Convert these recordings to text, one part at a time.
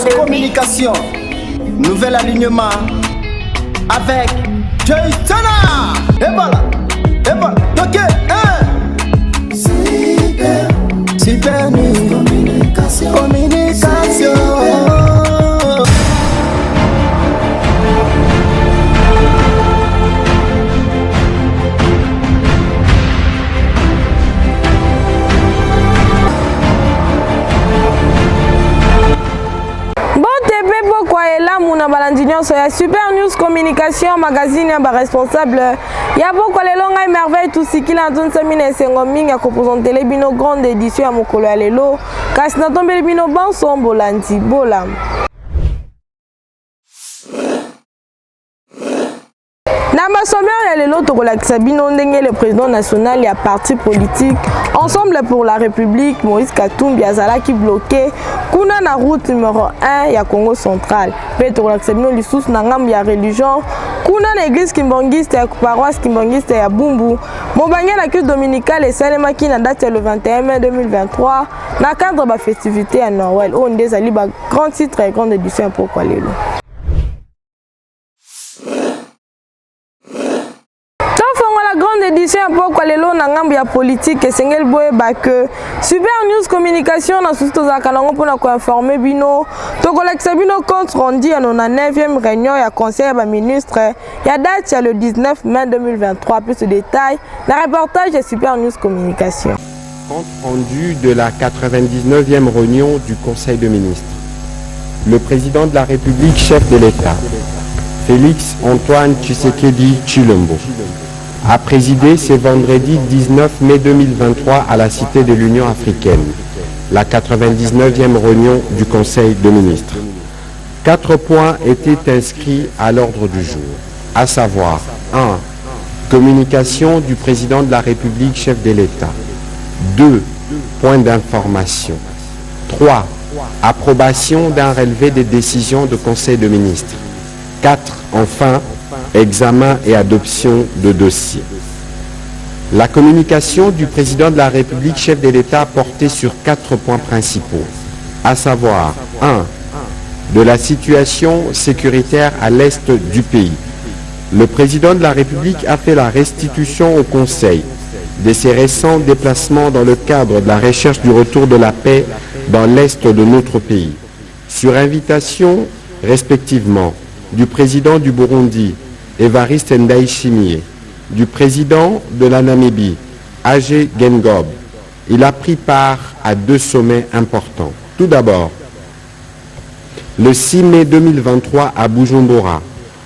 News Communication. Nouvel alignement avec Jason. Et voilà. Ok, hein. Super News Communication. Muna balandinyo so ya Super News Communication magazine ya ba responsable ya boko lelo ngai merveille tout sikila ntonsa mine sengo mingi ko présenter les bino grande édition ya mokolo ya lelo kasi na tombeli bino banso bolandi bolam. Le président national et à parti politique Ensemble pour la République Moïse Katumbi Azala qui bloqué kuna na route numéro 1 ya Congo central. Petro l'aksabino lisous na ngam ya religion kuna na église kimbangiste ya paroisse kimbangiste ya Bumbu. Mobanya la culte dominicale et Salema qui na date le 21 mai 2023 na cadre ba festivité à Noël. On des ali ba grand titre et grande édition pour quoi lelo. Édition pour quoi les lots n'angambi ya politique et sengel boye que Super News Communication na sous za kanango pour na ko informer bino to collecte bino compte rendu à la 9e réunion ya conseil ba ministre ya date le 19 mai 2023 plus de détails la reportage de Super News Communication. Compte rendu de la 99e réunion du conseil de ministres. Le président de la République, chef de l'État, Félix Antoine Tshisekedi Tshilombo, a présidé ce vendredi 19 mai 2023 à la Cité de l'Union africaine, la 99e réunion du Conseil de ministres. 4 points étaient inscrits à l'ordre du jour, à savoir 1. Communication du président de la République, chef de l'État. 2. Points d'information. 3. Approbation d'un relevé des décisions du Conseil de ministres. 4. Enfin, examen et adoption de dossiers. La communication du président de la République, chef de l'État, a porté sur 4 points principaux, à savoir 1. De la situation sécuritaire à l'est du pays. Le président de la République a fait la restitution au Conseil de ses récents déplacements dans le cadre de la recherche du retour de la paix dans l'est de notre pays, sur invitation respectivement du président du Burundi, Evariste Ndayishimiye, du président de la Namibie, Agé Gengob. Il a pris part à 2 sommets importants. Tout d'abord, le 6 mai 2023 à Bujumbura,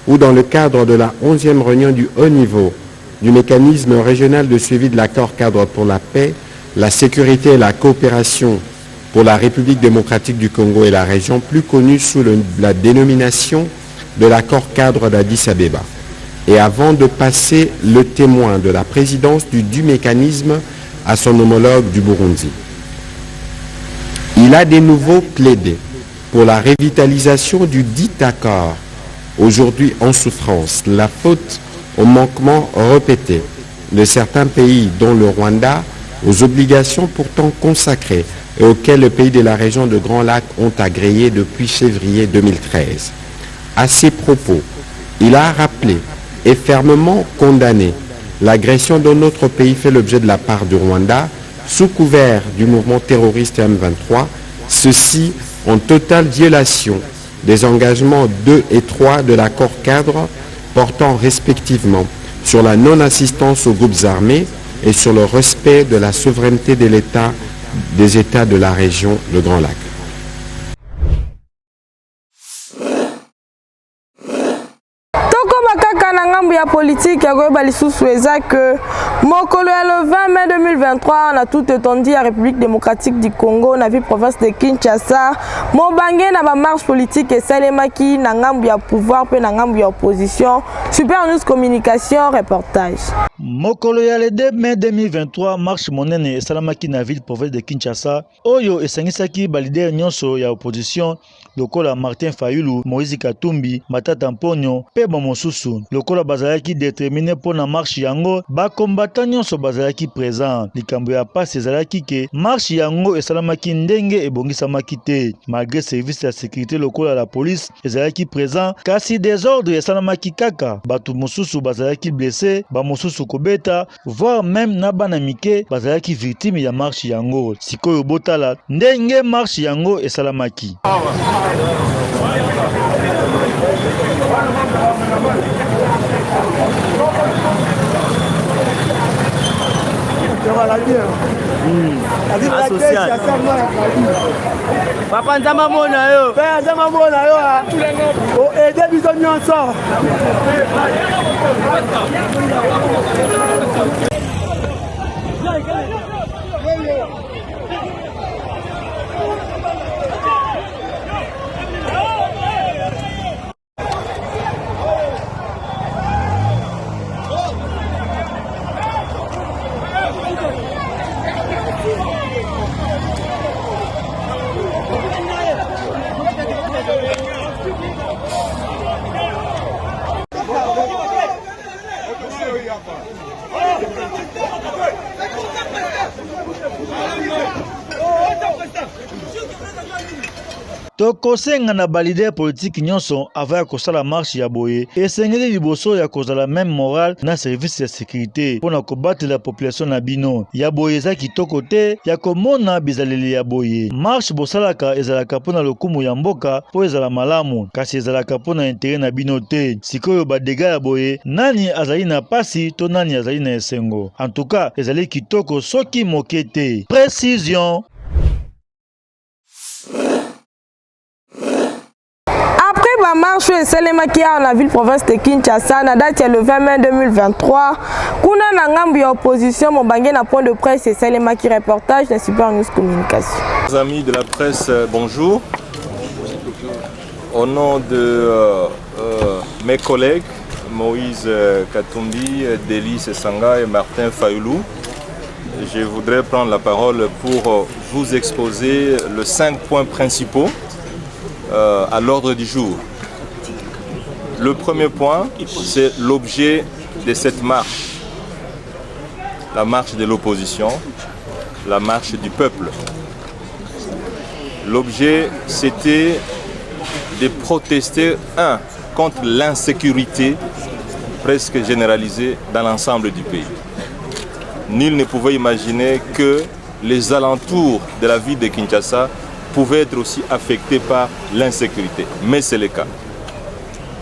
où dans le cadre de la 11e réunion du haut niveau du mécanisme régional de suivi de l'accord cadre pour la paix, la sécurité et la coopération pour la République démocratique du Congo et la région, plus connue sous la dénomination de l'accord cadre d'Addis Abeba. Et avant de passer le témoin de la présidence du mécanisme à son homologue du Burundi. Il a de nouveau plaidé pour la revitalisation du dit accord, aujourd'hui en souffrance, la faute aux manquements répétés de certains pays, dont le Rwanda, aux obligations pourtant consacrées et auxquelles les pays de la région de Grand Lac ont agréé depuis février 2013. À ces propos, il a rappelé et fermement condamné l'agression dont notre pays fait l'objet de la part du Rwanda, sous couvert du mouvement terroriste M23, ceci en totale violation des engagements 2 et 3 de l'accord cadre portant respectivement sur la non-assistance aux groupes armés et sur le respect de la souveraineté de l'État, des États de la région de Grand Lac. Ya politique ya goyeba lisusu eza que mokolo ya le 20 mai 2023 on a tout étendu la République démocratique du Congo na ville province de Kinshasa mobange na ba marche politique et salemaki na ngambu ya pouvoir pe na ngambu ya opposition. Super News Communication reportage. Mokolo ya le 2 mai 2023 marche monene esalamaki na ville province de Kinshasa oyo esangisaki ba leader nyonso ya opposition lokola Martin Fayulu, Moïse Katumbi, Matata Mponyo pe mosusu lokola bazala bazalaki déterminé pour la marche yango, ba combattant nyonso bazalaki présent. Likambo ya passe ezalaki ke marche yango esalamaki ndenge ebongisamaki te. Malgré service de sécurité locale à la police ezalaki présent, kasi désordre esalamaki kaka. Batu mosusu bazalaki blessé, ba mosusu kobeta, voire même na bana mike bazalaki victime ya marche yango. Sikoyo botala ndenge marche yango esalamaki. Papa nzama mona yo. Papa nzama mona yo. O aider biso nyonso. Tokosenga na balide politique nyonso avant kosala marche ya boye esengeli liboso ya kozala même morale na service ya sécurité pona kobatela la population na bino ya boye za kitoko te ya komona bizaleli ya boye marche bosalaka ezalaka pona lokumu ya mboka po ezala malamu kasi ezalaka pona intérêt na bino te sikoyo badega ya boye nani azali na pasi to nani azali na esengo en tout cas ezali kitoko soki moke te. Précision. La marche est célébrée à la ville-province de Kinshasa, na date le 20 mai 2023. Kuna na ngambu ya opposition, Mobangé na point de presse et célébré reportage de Super News Communication. Les amis de la presse, bonjour. Au nom de mes collègues, Moïse Katumbi, Délice Sanga et Martin Fayoulou, je voudrais prendre la parole pour vous exposer les 5 points principaux à l'ordre du jour. Le premier point, c'est l'objet de cette marche. La marche de l'opposition, la marche du peuple. L'objet, c'était de protester, contre l'insécurité presque généralisée dans l'ensemble du pays. Nul ne pouvait imaginer que les alentours de la ville de Kinshasa pouvaient être aussi affectés par l'insécurité. Mais c'est le cas.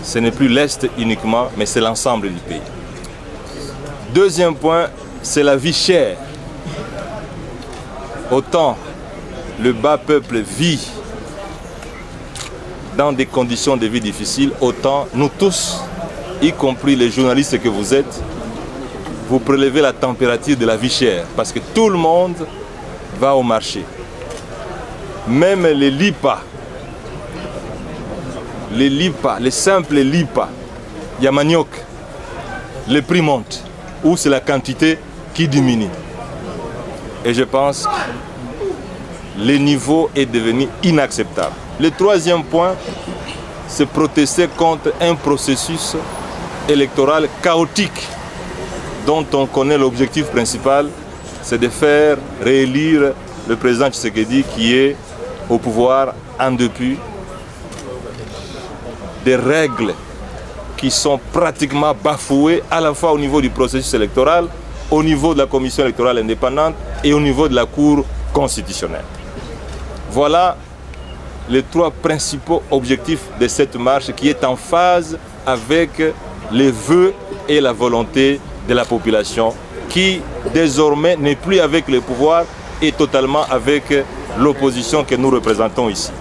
Ce n'est plus l'Est uniquement, mais c'est l'ensemble du pays. Deuxième point, c'est la vie chère. Autant le bas peuple vit dans des conditions de vie difficiles, autant nous tous, y compris les journalistes que vous êtes, vous prélevez la température de la vie chère. Parce que tout le monde va au marché. Même les lipas, les simples lipas, il y a manioc, les prix montent, ou c'est la quantité qui diminue. Et je pense que le niveau est devenu inacceptable. Le troisième point, c'est protester contre un processus électoral chaotique dont on connaît l'objectif principal, c'est de faire réélire le président Tshisekedi qui est au pouvoir en dépit des règles qui sont pratiquement bafouées à la fois au niveau du processus électoral, au niveau de la commission électorale indépendante et au niveau de la Cour constitutionnelle. Voilà les 3 principaux objectifs de cette marche qui est en phase avec les vœux et la volonté de la population qui désormais n'est plus avec le pouvoir et totalement avec l'opposition que nous représentons ici.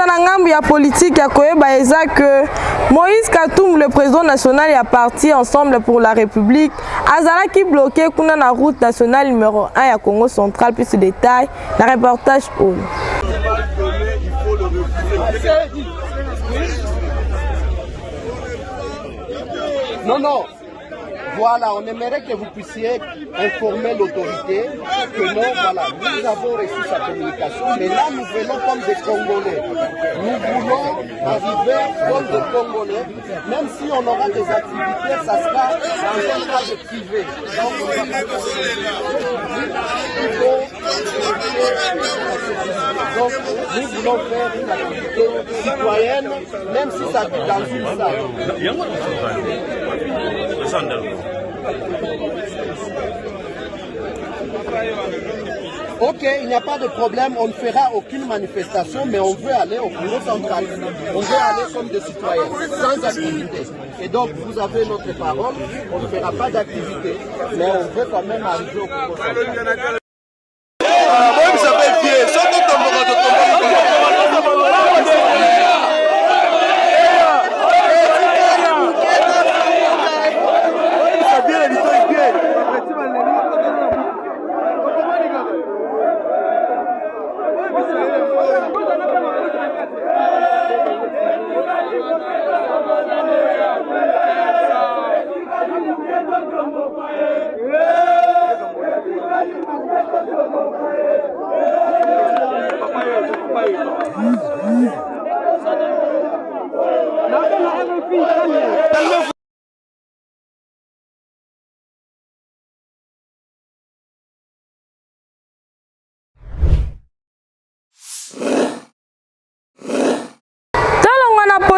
Na ngambu ya politique ya koyeba eza que Moïse Katumbi, le président national et parti Ensemble pour la République, azalaki bloqué kuna na route nationale numéro 1 ya Congo central. Plus de détails, la reportage au. Non, non. Voilà, on aimerait que vous puissiez informer l'autorité que non, voilà, nous avons reçu sa communication, mais là nous venons comme des Congolais. Nous voulons arriver comme des Congolais, même si on aura des activités, ça sera dans un cadre privé. Donc, on va donc, nous voulons faire une activité citoyenne, même si ça vit dans une salle. Ok, il n'y a pas de problème, on ne fera aucune manifestation, mais on veut aller au bureau central. On veut aller comme des citoyens, sans activité. Et donc, vous avez notre parole, on ne fera pas d'activité, mais on veut quand même arriver au bureau central.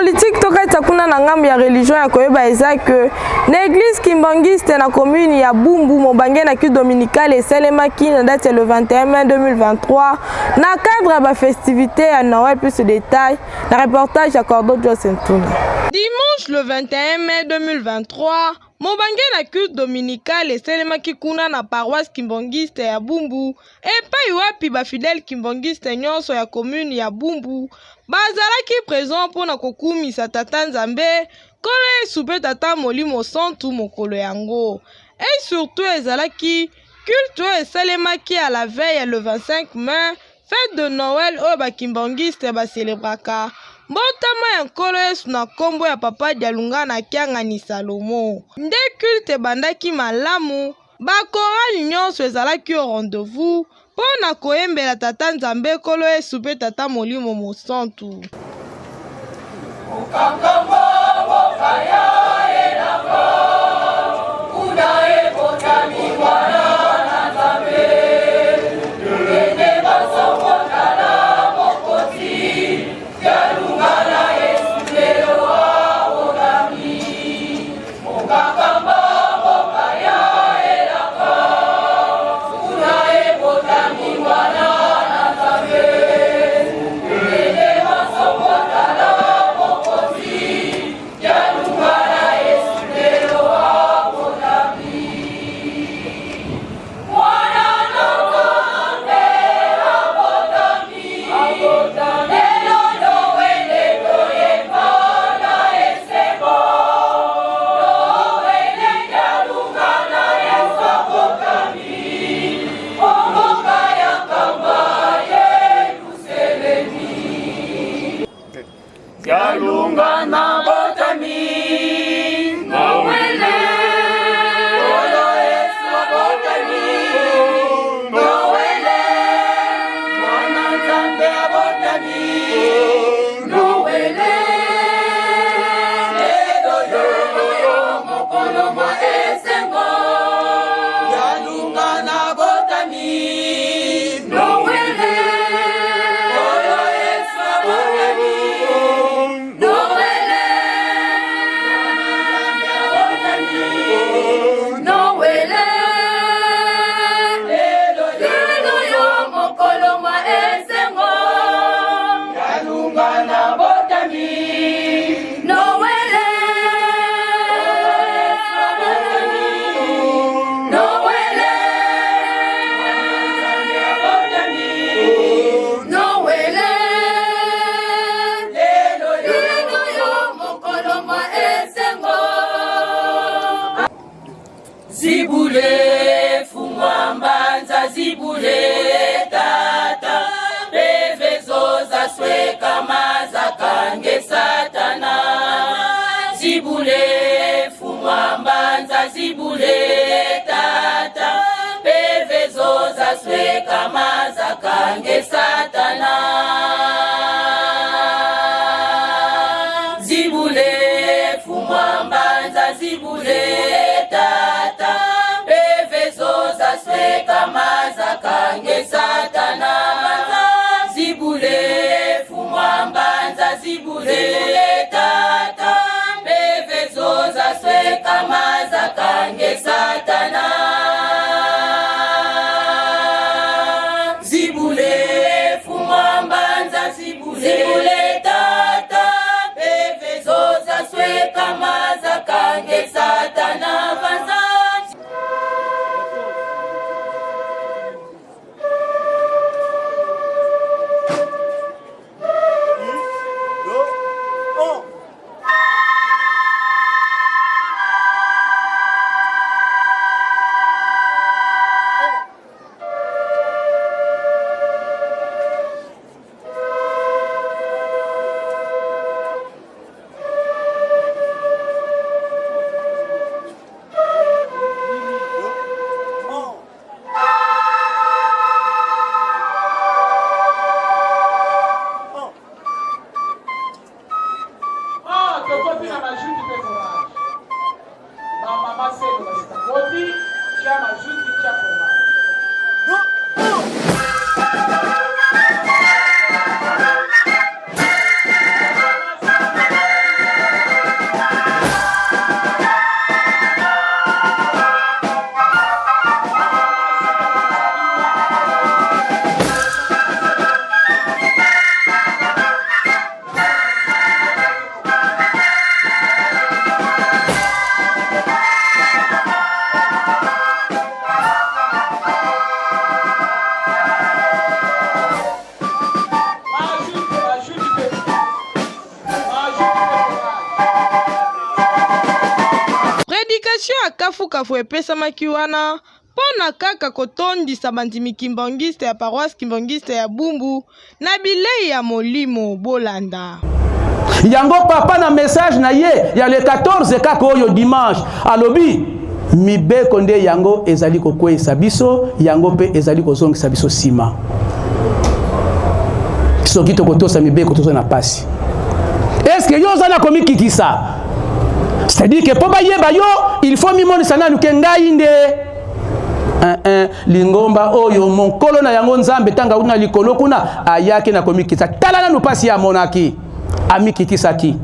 politique tokata kuna na ngambo ya religion ya koyeba eza que na église kimbangiste na commune ya Bumbu Mobange na ki dominical esalemaki na date le 21 mai 2023 na cadre ba festivité ya Noël. Plus de détails na reportage ya Cordo Josentuna. Dimanche le 21 mai 2023 Mobange na culte dominical esalemaki kuna na paroisse kimbangiste ya Bumbu epai wapi ba fidèle kimbangiste nyonso ya commune ya Bumbu bazalaki présent mpona kokumisa tata Nzambe kolo esupe tata Molimo Santu mokolo yango. Et surtout ezalaki culte esalemaki à la veille le 25 mai, fête de Noël oyo bakimbangiste baselebraka mbotama ya nkolo Yesu na kombo ya papa Dialunga na Kiangani Salomo. Nde culte bandaki malamu bakorali nyonso ezalaki au rendez-vous pona koyembela tata Nzambe kolo Yesu pe tata Molimo Mosantu. Zibule fumwambanza zibule tata bevezo za sweka maza kange satana zibule fumwambanza zibule tata pevezo za sweka maza kange satana zibule fumwambanza zibule tata pevezo za sweka maza kange satana zibule fumwambanza zibule tata pevezo za sweka maza kange satana zibule fumwambanza zibule tata pevezo za sweka maza kange satana vanza kafu epesamaki wana pona kaka kotondisa bandimi kimbangiste ya paroisse kimbangiste ya Bumbu na bilei ya molimo bolanda. Yango papa na message na ye ya le 14 kaka oyo dimanche alobi mibeko nde yango ezali kokwesa biso yango pe ezali kozongisa biso sima. Soki tokotosa mibeko tozo na pasi. Est-ce que yo zana komi kikisa? C'est-à-dire que pour bayeba yo, il faut mimoni sana nukenga inde. Lingomba oyo mon kolona yango nzambe tanga una likolo kuna ayake na komikisa. Talana no pasi ya monaki. Ami kikisaki.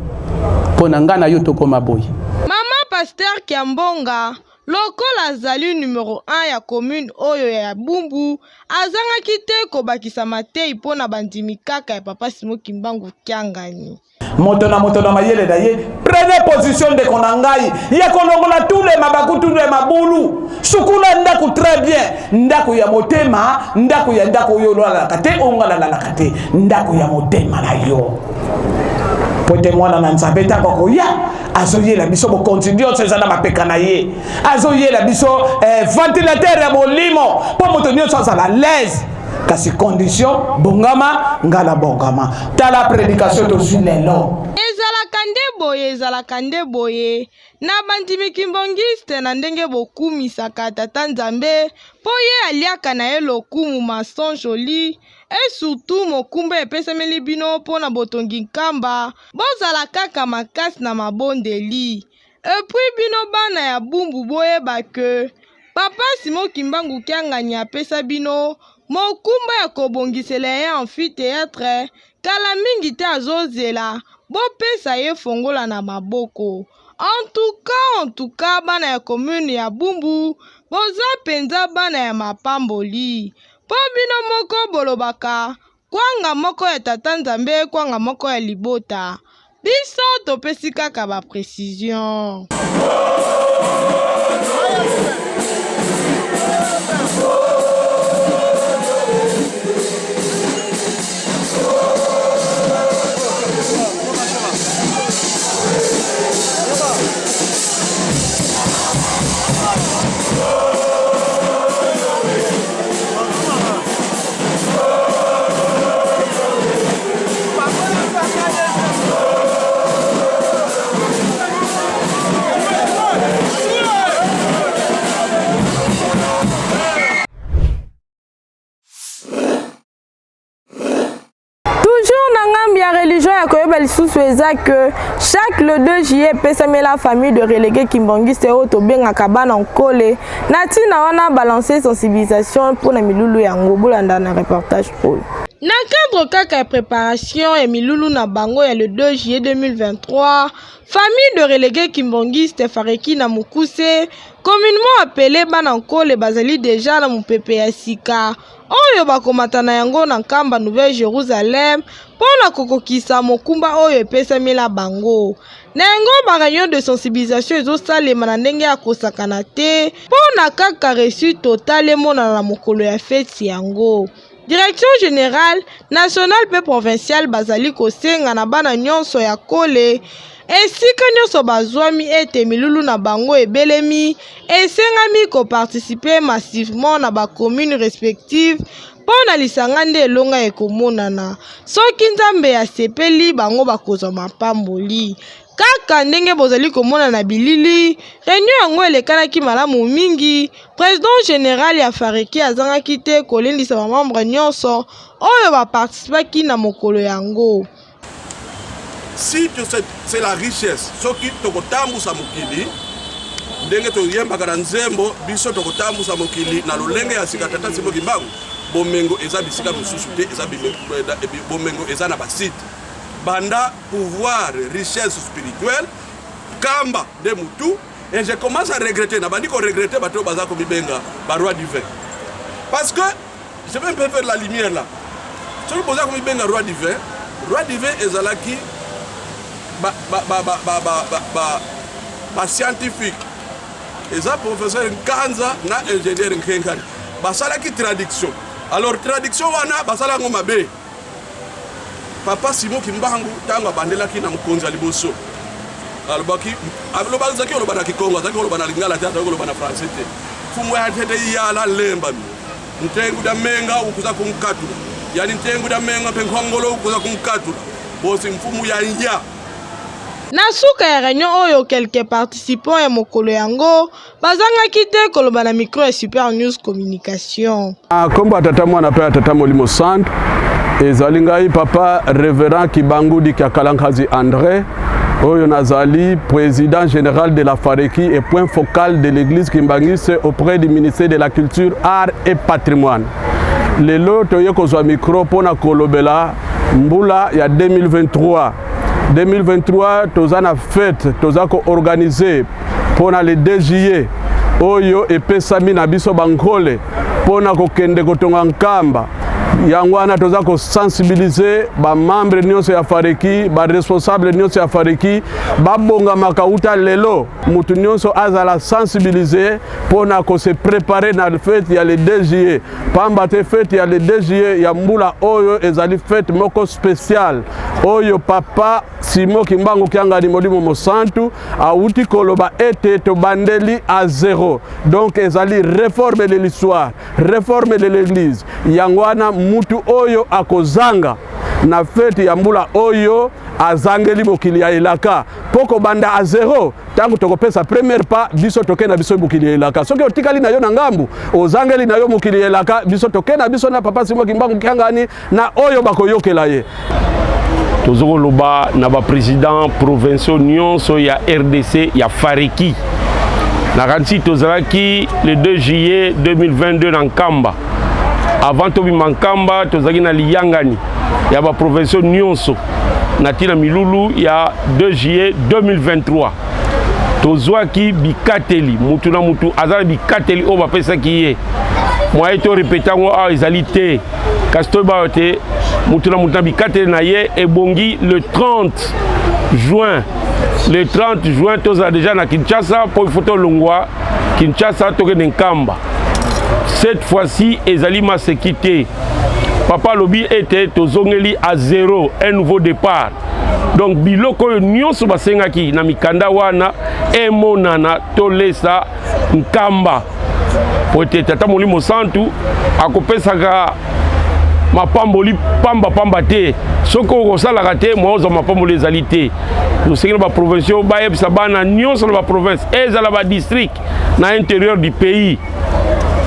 Pona ngana yo tokoma boy. Mama Pasteur Kiambonga lokola azali numéro 1 ya commune oyo ya Bumbu azangaki te kobakisa matei pona bandimi kaka ya papa Simo Kimbangu Kiangani. Moto na mayele da ye prenez position de konangai ya kolongola tous les mabakutu les mabulu sukula ndaku très bien ndaku ya motema ndaku ya ndaku yo la kate ongala la kate ndaku ya motema na yo pote mwana na nzambe ta ko ya azoye la biso bo continue sezana mapeka na ye azoye la biso ventilateur ya molimo po moto nyonso sa la l'aise kasi condition bongama ngala bongama tala prédication to lelo ezalaka nde boye na bandimi kimbongiste na ndenge bokumisaka tata nzambe po ye aliaka na ye lokumu mason joli et surtout mokumba epesameli bino mpo na botongi nkamba bozala kaka makasi na mabondeli epui bino bana ya Bumbu boyeba ke papa Simo Kimbangu Kiangani apesa bino mokumba ya kobongisela ye amphithéâtre kala mingi te azozela bopesa ye fongola na maboko. En tout cas bana ya commune ya Bumbu boza penza bana ya mapamboli po bino moko bolobaka kwanga moko ya tata nzambe kwanga moko ya libota biso topesi kaka ba précision. koyeba lisusu eza que chaque le 2 juillet pesame la famille de relégué Kimbangiste oyo tobengaka bana nkole na ntina wana balancer sensibilisation mpona milulu yango bolanda na reportage oyo. Na cadre kaka ya préparation et milulu na bango ya le 2 juillet 2023, famille de relégué Kimbangiste Fareki na Mukuse, communément appelé Banankole bazali déjà na mupepe ya sika. Oyo bakomata na yango na nkamba Nouvelle Jérusalem pona kokokisa mokumba oyo epesami la bango. Na yango ba réunion de sensibilisation ezosalema na ndenge ya kosakana te pona kaka reçu total emonana na mokolo ya feti yango. Direction générale nationale pe provinciale bazali kosenga na bana nyonso ya kole esika nyonso bazwami ete milulu na bango ebelemi esengami koparticiper massivement na bacommune respective pona lisanga nde elonga ekomonana soki nzambe asepeli bango bakozwa mapamboli. Kaka ndenge bozali komona na bilili, réunion yango elekanaki malamu mingi, président général ya Fareki azangaki te kolendisa ba membre nyonso oyo baparticipaki na mokolo yango. Si c'est la richesse, soki tokotambusa mokili, ndenge toyembaka na nzembo, biso tokotambusa mokili na lolenge ya sika tata Simon Kimbangu, bomengo eza bisika mosusu te, eza bomengo eza na basite. Banda pouvoir, richesse spirituelle, kamba de mutu, et je commence à regretter, nabandi ko regretter bato bazako bibenga, ba roi divin. Parce que, je vais un peu faire la lumière là. Si vous posez comme bibenga roi divin ezalaki ba scientifique, eza professeur Nkanza na ingénieur Nkenkani. Basalaki traduction. Alors traduction wana basala ngo mabe. Papa Simon Kimbangu tanga bandelaki na mkonzi aliboso. Alobaki zaki oloba na Kikongo, zaki oloba na Lingala, zaki oloba na français te. Fumu ya tete yala lemba mi. Ntengu da menga ukuza kumkatu. Yani ntengu da menga pe Nkongolo ukuza kumkatu. Bosi mfumu ya nya. Na suka ya réunion oyo quelques participants ya mokolo yango bazangaki te koloba na micro ya Super News Communication. Komba tata mwana pe tata Molimo Centre ezali ngai papa révérend Kibangu di Kakalankazi André oyo nazali président général de la Fareki et point focal de l'église Kimbangiste auprès du ministère de la Culture, Art et Patrimoine. Lelo toye kozwa micro pona kolobela mbula ya 2023. 2023 tozana fête tozako organiser pona le 2 juillet oyo epesami na biso bankole pona kokende kotonga nkamba yango wana tozako sensibiliser ba membre nyonso ya Fareki ba responsable nyonso ya Fareki babonga makauta lelo mutu nyonso azala sensibiliser pona ko se préparer na fête ya le 2 juillet pamba te fête ya le 2 juillet ya mbula oyo ezali fête moko spécial oyo papa Simon Kimbangu kianga ni Molimo Mosantu auti koloba ete to bandeli à zéro donc ezali réforme de l'histoire réforme de l'église yango wana mutu oyo akozanga na fete ya mbula oyo azangeli mokili ya elaka poko banda a zéro tangu tokopesa premier pas biso tokena biso mokili ya elaka soki otikali na yo na ngambu ozangeli na yo mokili ya elaka biso tokena biso na papa Simon Kimbangu kiangani na oyo bakoyokela ye tozoko loba na ba président provinciaux nyonso ya RDC ya Fareki na kansi tozalaki le 2 juillet 2022 na Nkamba. Avant tobi mankamba tozaki na liyangani ya ba provinciaux nyonso na tina milulu ya 2 juillet 2023 tozwaki bikateli mutu na mutu azala bikateli o bapesaki ye moye to repetango a ezali te kasi toyeba te mutu na mutu na bikateli na ye ebongi le 30 juin. Le 30 juin tozala déjà na Kinshasa po ifoto longwa Kinshasa tokende Nkamba. Cette fois-ci, ezali masekite. Papa lobi était tozongeli à zéro, un nouveau départ. Donc biloko nyonso basengaki na mikanda wana emonana tolesa Nkamba. Pote tata Molimo Santu akopesaka mapamboli pamba te. Soko kosalaka te mozo mapamboli ezali te. Nous ba provinciaux ba yebisa bana nyonso na ba province ezala ba district na intérieur du pays.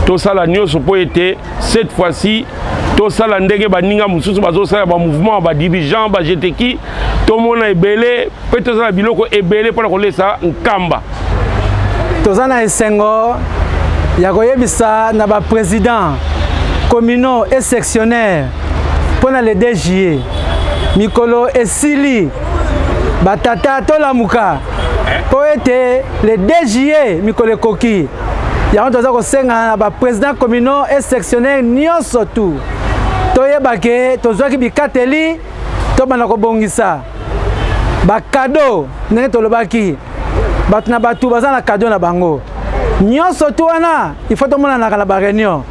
Tout ça la nyonso po été cette fois-ci tosala ndenge baninga mosusu bazosala bamouvement badirigeant bajeteki tomona ebele mpe tozala biloko ebele mpona kolesa nkamba. Toza na esengo ya koyebisa na baprésident communaux et sectionnaire mpona le 2 juillet mikolo esili batata tolamuka mpo ete le 2 juillet mikolo ekoki yango toza kosenga na baprésident communaux et sectionnaire nyonso tu toyebake tozwaki bikateli tobanda kobongisa bakado ndenge tolobaki bato na bato baza na kado na bango nyonso tu wana ifo tomonanaka na bareunion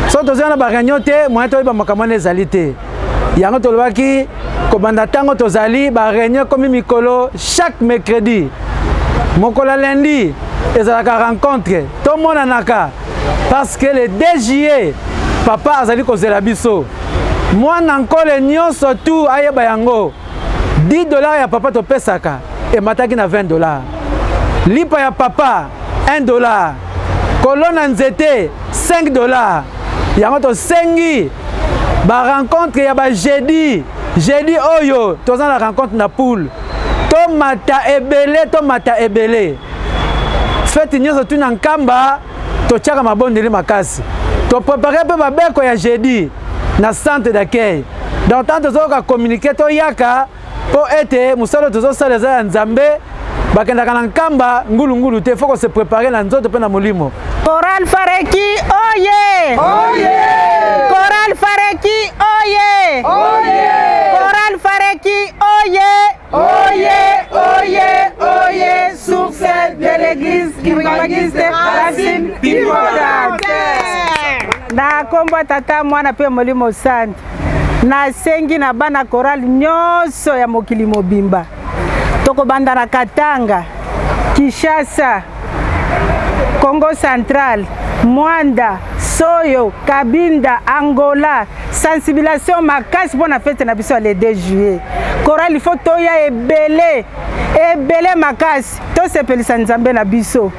so tozala na bareunion te moyen toyeba makambo wana ezali te yango tolobaki kobanda ntango tozali bareunion komi mikolo chaque mercredi mokolo lundi ezalaka rencontre tomonanaka parce que le 2 juillet papa azali kozela biso mwana nkole nyonso tu ayeba yango $10 ya papa topesaka emataki na $20 lipa ya papa $1 kolona nzete $5 yango tosengi barencontre ya bajeudi oyo toza na rencontre na poule tomata ebele feti nyonso tu na nkamba totiaka mabondeli makasi toprepare mpe babeko ya jeudi na centre d'accueil donc tant tozoyoka communiqué toyaka mpo ete mosala tozosala eza ya nzambe bakendaka na nkamba ngulungulu te foko se prepare na nzoto mpe na molimo. Chorale Fareki oye! Oye! Chorale Fareki oye! Oye! Chorale Fareki oye! Oye! Oye! Oye! Source de l'église Kibangiste Racine Pivotante. Na kombo tata mwana pe molimo sante. Na sengi na bana chorale nyonso ya mokili mobimba. Toko banda na Katanga, Kinshasa, Congo Central, Mwanda, Soyo, Kabinda, Angola, sensibilisation makasi pour la fête na biso le 2 juillet. Chorale il faut toya ebele makasi to sepelisa nzambe na biso.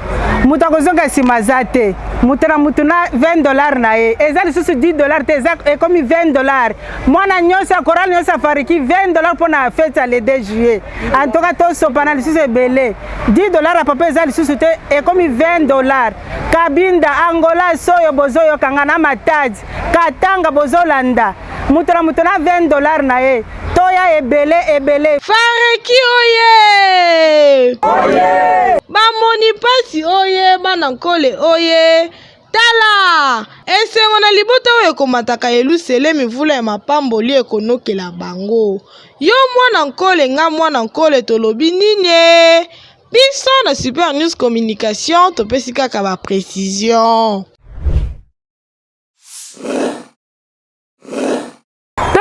Mutu akozonga simaza te. Mutu na $20 na ye. Eza lisusu $10 te eza ekomi $20. Mwana nyonso ya chorale nyonso afariki $20 pour na fête le 2 juillet. En tout cas to sopana lisusu ebele. $10 ya papa eza lisusu te ekomi $20. Kabinda, Angola, Soyo bozoyo kangana Matadi, Katanga bozolanda. Mutu na $20 na ye. Toya ebele. Fareki oye! Oye! Bamoni pasi oye, banankole oye. Tala! Esengo na libota oyo komataka elusele mivula ya mapamboli ekonokela bango. Yo mwana nkole nga mwana nkole tolobi nini? Biso na Super News Communication topesi kaka ba précision.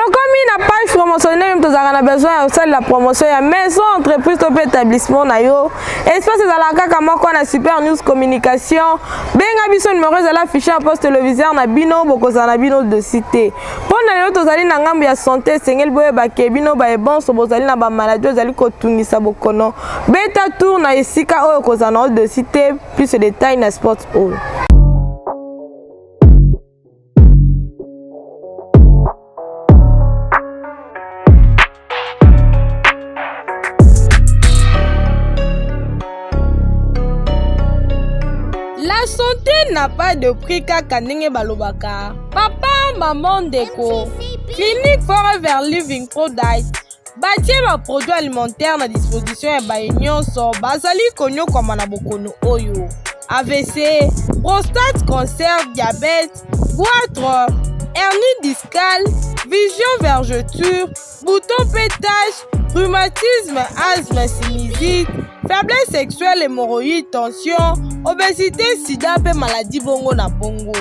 Comme na page promotionnelle nous avons besoin de la promotion ya maison entreprise top établissement na yo espace ezala kaka moko na Super News Communication benga biso numéro ezala affiché en poste téléviseur na bino bokoza na bino de cité pona lelo tozali na ngambo ya santé sengel boye bake bino ba bon so bozali na ba maladie ezali kotungisa bokono beta tour na esika oyo koza na de cité plus de détails na sport hall. La santé n'a pas de prix kaka ndenge balobaka. Papa, maman ndeko. Clinique Forever Living Product. Batie ba produits alimentaires na disposition ya nyonso bazali konyo koma na bokono oyo. AVC, prostate, cancer, diabète, goitre, hernie discale, vision vergeture, bouton pétage, rhumatisme, asthme, sinusite, faiblesse sexuelle, hémorroïde, tension, obésité, sida pe maladie bongo na bongo.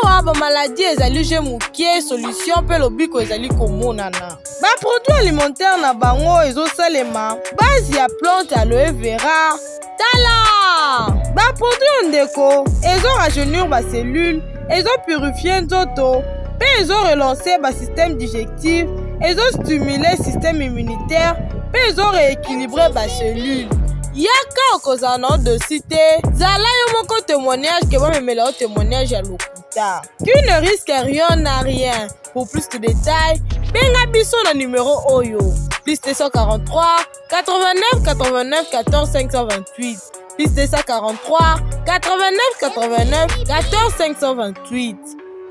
Awa ba maladie ezali je mukie solution pe lobiko ezali komonana. Ba produits alimentaires na bango ezosalema base ya plante aloe vera. Tala! Ba produits ndeko ezo rajeunir ba cellules, ezo purifier nzoto, pe ezo relancer ba système digestif, ezo stimuler système immunitaire, pe ezo rééquilibrer ba cellules. Yaka okozana de cité, zala yo moko témoignage ke ba memela témoignage ya loko. l'État. Qui ne risque rien n'a rien. Pour plus de détails, benga biso na numéro Oyo. Plus 243 89 89 14 528. Plus 243 89 89 14 528.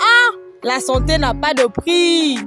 Ah, la santé n'a pas de prix.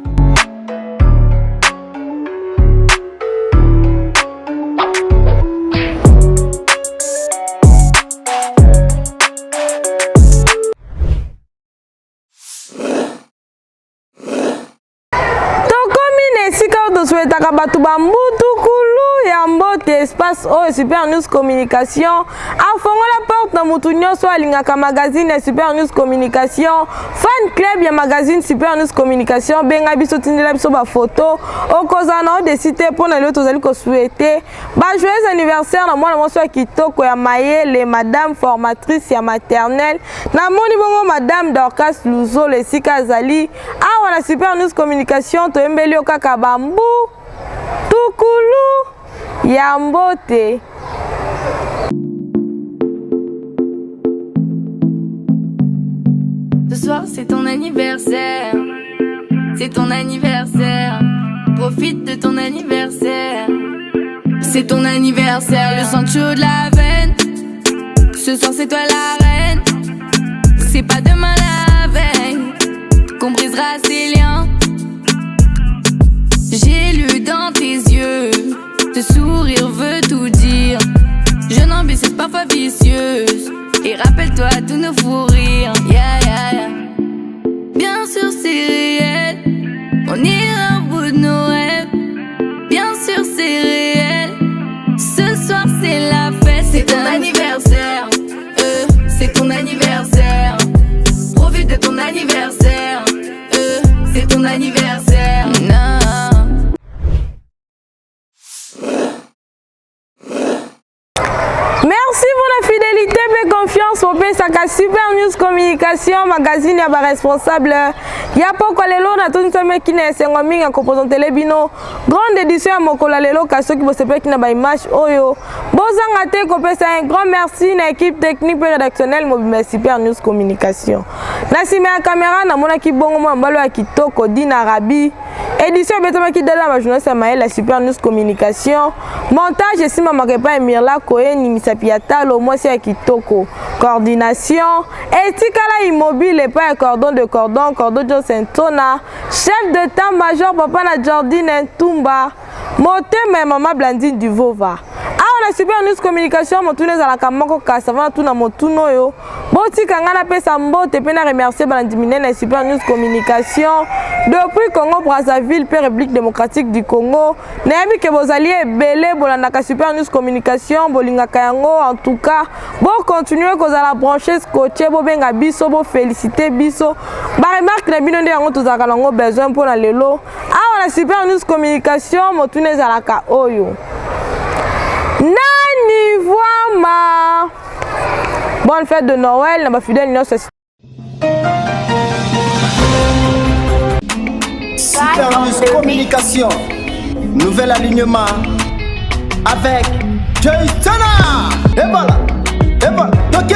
Souhaitaka batu bambutu kulu ya mbote espace o Super News Communication afongola porte na mutu nyonso alingaka magazine ya Super News Communication fan club ya magazine Super News Communication benga biso tindela biso ba photo okozana o desite pona lelo tozali ko souhaiter ba joyeux anniversaire na mwana moso ya kitoko ya Mayele madame formatrice ya maternelle na moni bongo madame Dorcas Luzo le sika azali awa na Super News Communication toyembeli okaka bambu Tukulu Yambote. Ce soir c'est ton anniversaire. C'est ton anniversaire. Profite de ton anniversaire. C'est ton anniversaire. Le sang chaud de la veine. Ce soir c'est toi la reine. C'est pas demain la veille qu'on brisera ces liens. J'ai lu dans tes yeux, ce sourire veut tout dire. Jeune ambitieuse, parfois vicieuse. Et rappelle-toi tous nos fous rires. Yeah, yeah, yeah. Bien sûr c'est réel, on ira au bout de nos rêves. Bien sûr c'est réel, ce soir c'est la fête. C'est ton anniversaire, c'est ton anniversaire. Profite de ton anniversaire, c'est ton anniversaire. Non. Merci pour la fidélité et confiance au PSAK Super News Communication magazine ya ba responsable ya poko lelo na tunisame kina esengo mingi composante lebino grande édition ya mokola lelo kasoki bosepe kina ba image oyo bozanga te ko pesa un grand merci na équipe technique et rédactionnelle mobile Super News Communication na sima ya caméra na mona ki bongo mbalo ya kitoko Dina Rabi édition betama ki dala ma journaliste Maël la Super News Communication montage et sima makepa Emirla Koeni misapiata lo mwasi ya kitoko coordination etikala immobile et pas cordon de cordon Sentona chef de état-major papa na Jordine Ntumba motema maman Blandine du Vova awa na Super News Communication motune ezalaka moko kasa vana tuna motuno yo botika ngana pesa mbote pe na remercier balandimine na Super News Communication depuis Congo Brazzaville pe République démocratique du Congo nayebi ke bozali ebele bolandaka Super News Communication bolingaka yango en tout cas bo continuer kozala brancher scotché bo benga biso bo féliciter biso ba remarque na bino nde yango tozaka nango besoin pour na lelo awa na Super News Communication motune ezalaka oyo Nani Voima. Bonne fête de Noël, na ba fidèle nyonso. Super News Communication. Nouvel alignement avec Joytana. Et voilà. Ok.